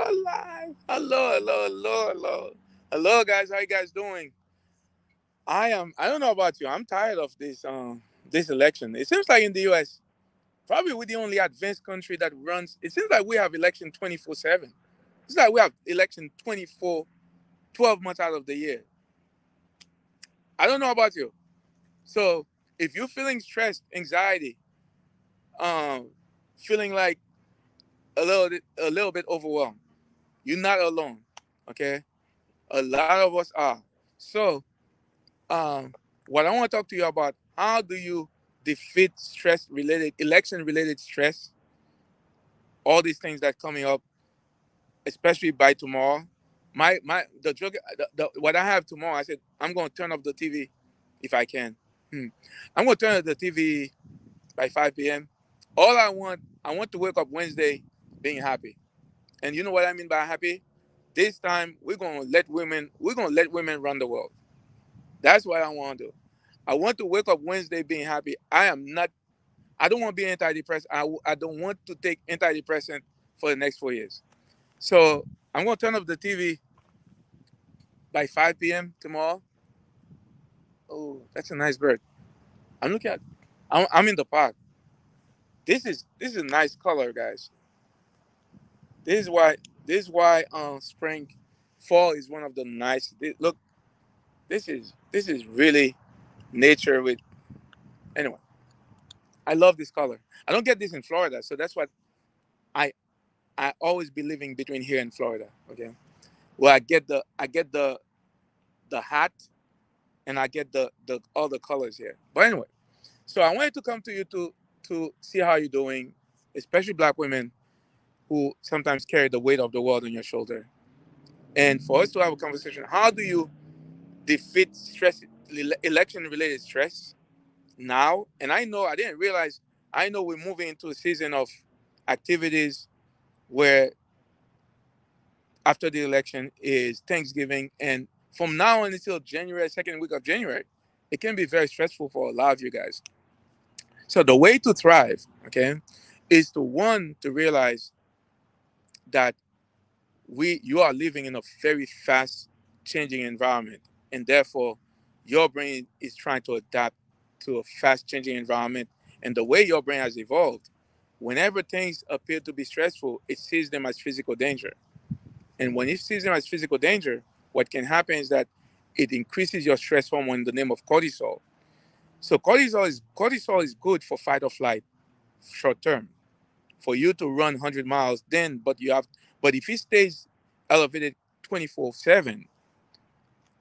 alive. Hello, hello, hello, hello. Hello, guys. How you guys doing? I don't know about you. I'm tired of this election. It seems like in the US, probably we're the only advanced country that runs. It seems like we have election 24/7. It's like we have election 12 months out of the year. I don't know about you. So if you're feeling stressed, anxiety, um, feeling like a little bit overwhelmed, you're not alone. Okay? A lot of us are. So, um, what I want to talk to you about, how do you defeat stress related, election related stress, all these things that coming up, especially by tomorrow. The joke, what I have tomorrow, I said, I'm going to turn off the TV if I can. Hmm. I'm going to turn off the TV by 5 p.m. I want to wake up Wednesday being happy. And you know what I mean by happy? This time we're going to let women run the world. That's what I want to do. I want to wake up Wednesday being happy. I don't want to be antidepressant. I don't want to take antidepressant for the next 4 years. So I'm going to turn off the TV by 5 p.m. tomorrow. Oh, that's a nice bird. I'm looking at, I'm in the park. This is a nice color, guys. This is why, spring, fall is one of the nice. Look, this is really nature with, anyway. I love this color. I don't get this in Florida, so that's what I I always be living between here and Florida. Okay, where I get the hat and I get the all the colors here. But anyway, so I wanted to come to you to see how you're doing, especially Black women who sometimes carry the weight of the world on your shoulder, and for us to have a conversation. How do you defeat stress, election related stress now? And I didn't realize. I know we're moving into a season of activities where after the election is Thanksgiving, and from now on until January, second week of January, it can be very stressful for a lot of you guys. So the way to thrive, okay, is to one to realize that you are living in a very fast changing environment, and therefore your brain is trying to adapt to a fast changing environment. And the way your brain has evolved, whenever things appear to be stressful, it sees them as physical danger. And when it sees them as physical danger, what can happen is that it increases your stress hormone in the name of cortisol. So cortisol is good for fight or flight, short term, for you to run 100 miles. But if it stays elevated 24/7,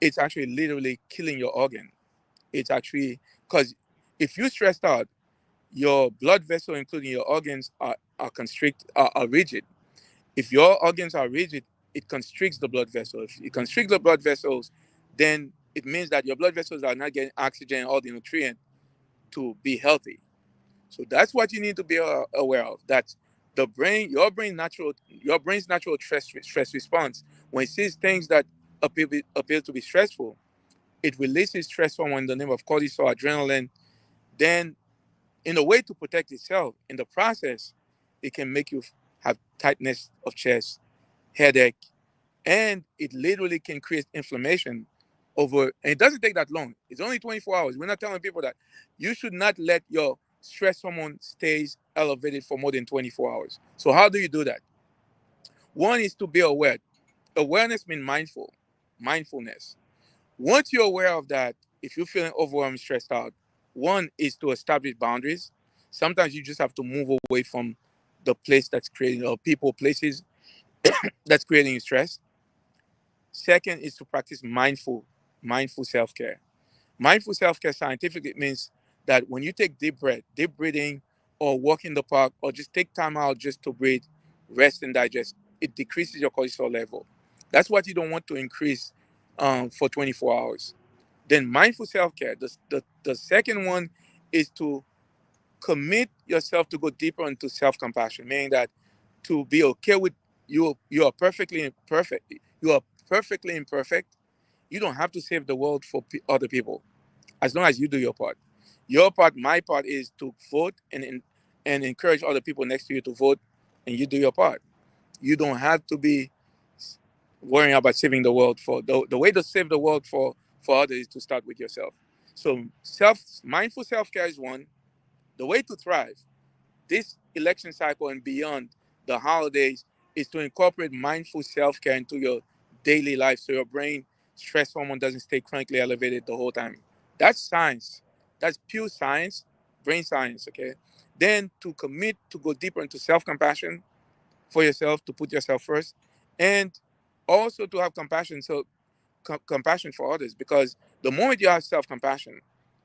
it's actually literally killing your organ. It's actually because if you're stressed out, your blood vessel, including your organs, are rigid. If your organs are rigid, it constricts the blood vessels. If it constricts the blood vessels, then it means that your blood vessels are not getting oxygen and all the nutrient to be healthy. So that's what you need to be aware of. That your brain's natural stress response, when it sees things that appear to be stressful, it releases stress hormone in the name of cortisol, adrenaline. Then, in a way to protect itself, in the process, it can make you have tightness of chest, headache, and it literally can create inflammation over. And it doesn't take that long. It's only 24 hours. We're not telling people that you should not let your stress hormone stays elevated for more than 24 hours. So how do you do that? One is to be aware. Awareness means mindfulness. Once you're aware of that, if you're feeling overwhelmed, stressed out, one is to establish boundaries. Sometimes you just have to move away from the place that's creating, or people, places that's creating stress. Second is to practice mindful self-care. Mindful self-care scientifically means that when you take deep breathing, or walk in the park, or just take time out just to breathe, rest and digest, it decreases your cortisol level. That's what you don't want to increase for 24 hours. Then mindful self-care. The second one is to commit yourself to go deeper into self-compassion, meaning that to be okay with you are perfectly imperfect. You are perfectly imperfect. You don't have to save the world for other people, as long as you do your part. Your part, my part, is to vote and encourage other people next to you to vote, and you do your part. You don't have to be. worrying about saving the world. For the way to save the world for others is to start with yourself. So mindful self-care is one. The way to thrive this election cycle and beyond the holidays is to incorporate mindful self-care into your daily life so your brain stress hormone doesn't stay chronically elevated the whole time. That's science. That's pure science, brain science, okay? Then to commit to go deeper into self-compassion for yourself, to put yourself first, and also to have compassion. So compassion for others, because the moment you have self-compassion,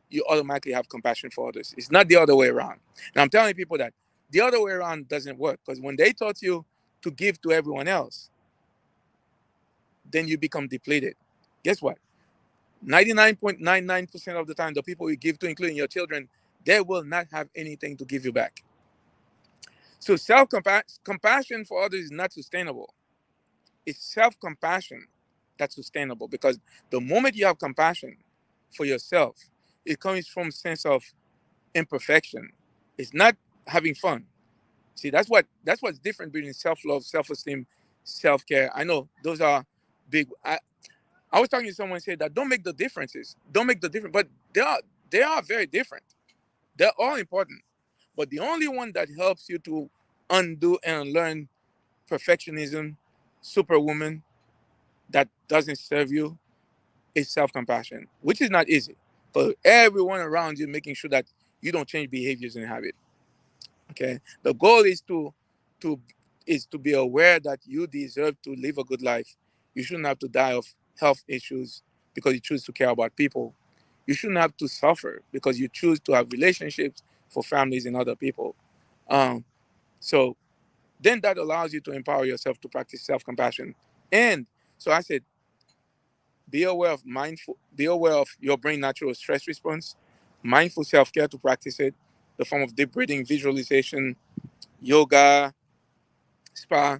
you automatically have compassion for others. It's not the other way around. And I'm telling people that the other way around doesn't work, because when they taught you to give to everyone else, then you become depleted. Guess what? 99.99% of the time, the people you give to, including your children, they will not have anything to give you back. So compassion for others is not sustainable. It's self-compassion that's sustainable, because the moment you have compassion for yourself, it comes from a sense of imperfection. It's not having fun. See, that's what's different between self-love, self-esteem, self-care. I know those are big. I was talking to someone who said that don't make the differences. Don't make the difference. But they are very different. They're all important. But the only one that helps you to undo and unlearn perfectionism, superwoman, that doesn't serve you, is self-compassion, which is not easy. For everyone around you, making sure that you don't change behaviors and habits. Okay, the goal to is to be aware that you deserve to live a good life. You shouldn't have to die of health issues because you choose to care about people. You shouldn't have to suffer because you choose to have relationships for families and other people. um, so then that allows you to empower yourself to practice self-compassion. And so I said, be aware of your brain natural stress response, mindful self-care to practice it, the form of deep breathing, visualization, yoga, spa,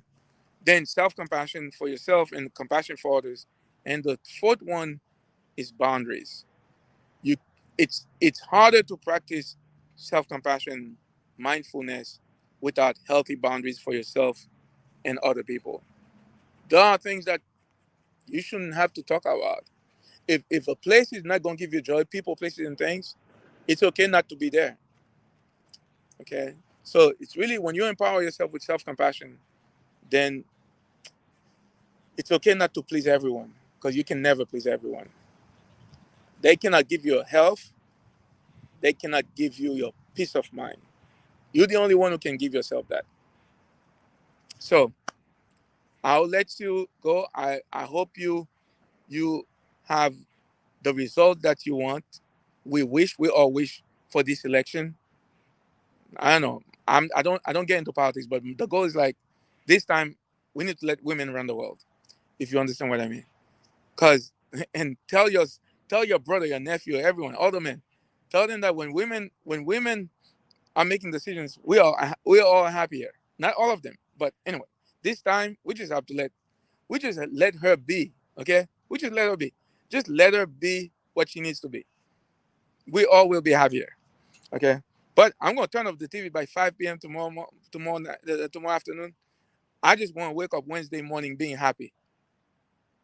then self-compassion for yourself and compassion for others. And the fourth one is boundaries. You it's harder to practice self-compassion, mindfulness without healthy boundaries for yourself and other people. There are things that you shouldn't have to talk about. If a place is not going to give you joy, people, places, and things, it's okay not to be there. Okay, so it's really when you empower yourself with self-compassion, then it's okay not to please everyone, because you can never please everyone. They cannot give you health. They cannot give you your peace of mind. You're the only one who can give yourself that. So I'll let you go. I hope you have the result that you want. We all wish for this election. I don't know. I don't get into politics, but the goal is like this time we need to let women run the world. If you understand what I mean. Cause and tell your brother, your nephew, everyone, all the men, tell them that when women are making decisions, we are all happier. Not all of them, but anyway, this time we just let her be. Okay, we just let her be. Just let her be what she needs to be. We all will be happier. Okay, but I'm gonna turn off the TV by 5 p.m. tomorrow afternoon. I just want to wake up Wednesday morning being happy,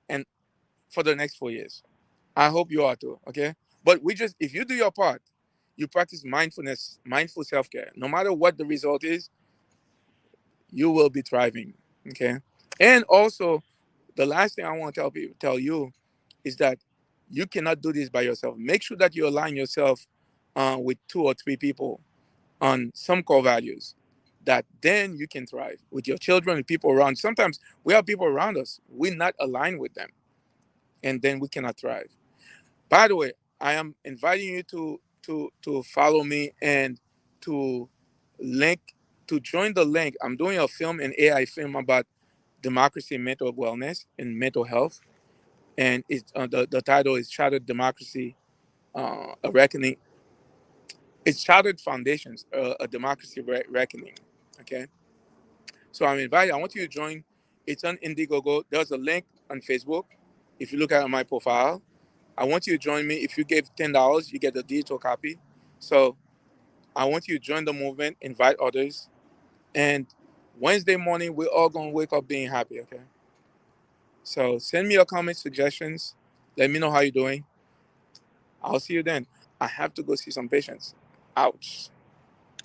and for the next 4 years. I hope you are too. Okay. But if you do your part, you practice mindfulness, mindful self care, no matter what the result is, you will be thriving. Okay. And also, the last thing I want to tell you is that you cannot do this by yourself. Make sure that you align yourself with 2 or 3 people on some core values that then you can thrive with your children and people around. Sometimes we have people around us, we're not aligned with them, and then we cannot thrive. By the way, I am inviting you to follow me and to link to join the link. I'm doing a film, an AI film about democracy, mental wellness, and mental health, and it's the title is Shattered Democracy, a Reckoning. It's Shattered Foundations, a Democracy Reckoning. Okay, so I'm invited. I want you to join. It's on Indiegogo. There's a link on Facebook. If you look at my profile, I want you to join me. If you give $10, you get a digital copy. So I want you to join the movement, invite others, and Wednesday morning we're all gonna wake up being happy. Okay. So send me your comments, suggestions. Let me know how you're doing. I'll see you then. I have to go see some patients. Ouch.